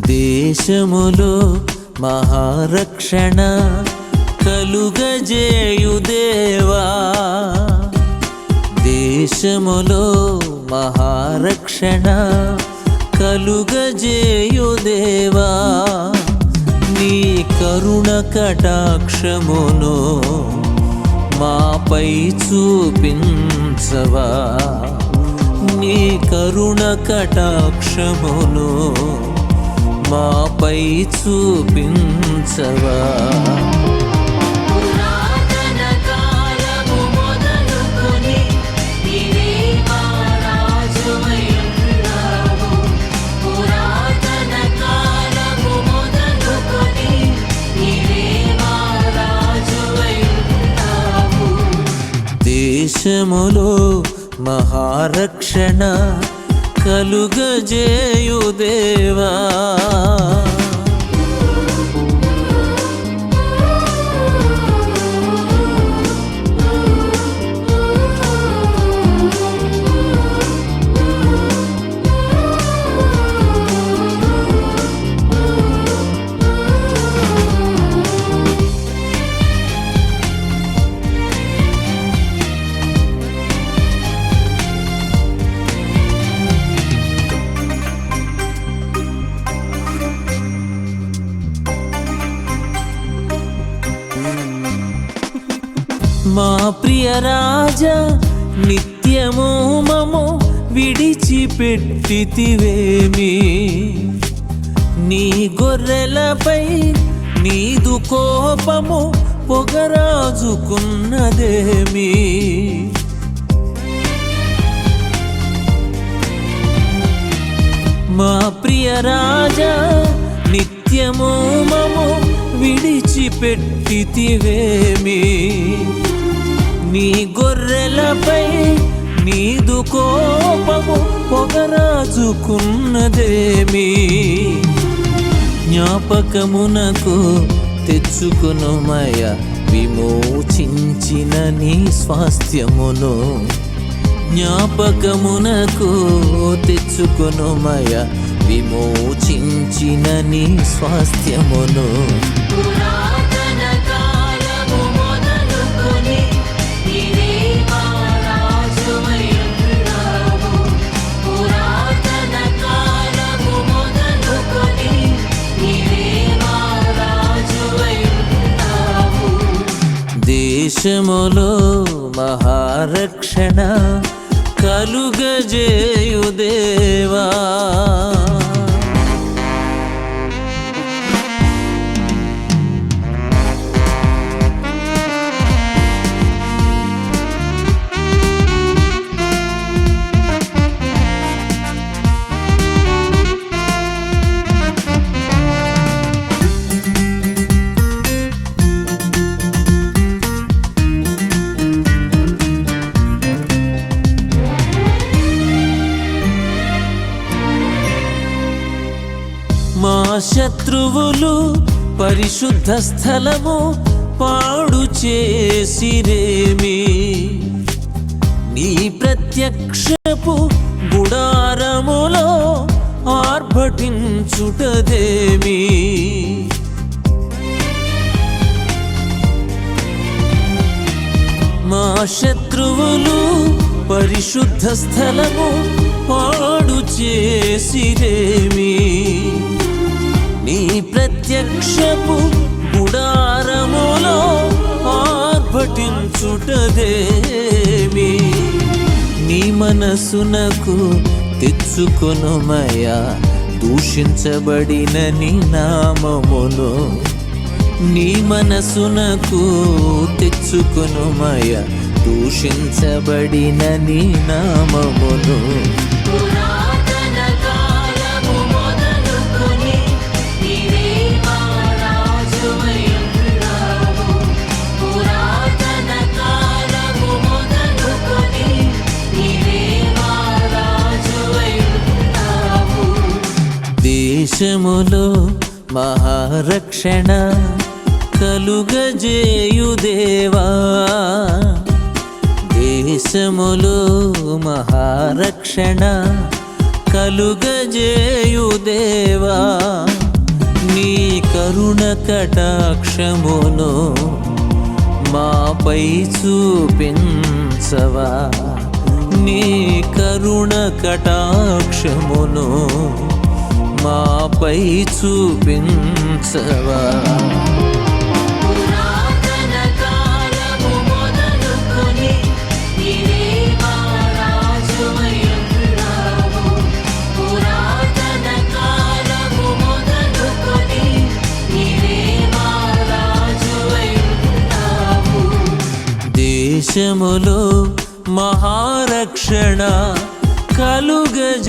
దేశములో మహారక్షణ కలుగజేయుదేవా, దేశములో మహారక్షణ కలుగజేయుదేవా, నీ కరుణ కటాక్షమును మాపై చూపించవా, నీ కరుణ కటాక్షమును మాపై చూపించవా. దేశములో మహారక్షణ కలుగజేయుదేవా, మా ప్రియ రాజా నిత్యము మము విడిచిపెట్టితివేమి, నీ గొర్రెలపై నీదు కోపము పొగరాజుకున్నదేమి, మా ప్రియ రాజా నిత్యము మము విడిచిపెట్టితివేమి, నీ గొర్రెలపై నీదు కోపము పొగరాజుకున్నదేమి, జ్ఞాపకమునకు తెచ్చుకొనుమయ విమోచించిన నీ స్వాస్థ్యమును, జ్ఞాపకమునకు తెచ్చుకొనుమయ విమోచించిన నీ స్వాస్థ్యమును. దేశములో మహారక్షణ కలుగజేయుదేవా, మా శత్రువులు పరిశుద్ధ స్థలము పాడు చేసిరేమి, నీ ప్రత్యక్షపు గుడారములో ఆర్భటించుటదేమి, మా శత్రువులు పరిశుద్ధ స్థలము పాడు చేసిరేమి, నీ ప్రత్యక్షపు గుడారములో ఆర్భటించుటదేమి, నీ మనసునకు తెచ్చుకొనుమయ దూషించబడిన నీ నామమును, నీ మనసునకు తెచ్చుకొనుమయ దూషించబడిన నీ నామమును. దేశములో మహారక్షణ కలుగజేయుదేవా, దేశములో మహారక్షణ కలుగజేయుదేవా, నీ కరుణ కటాక్షమును మాపై చూపించవా, నీ కరుణ కటాక్షమును మాపై చూపించవా. దేశములో మహారక్షణ కలుగజేయుదేవా.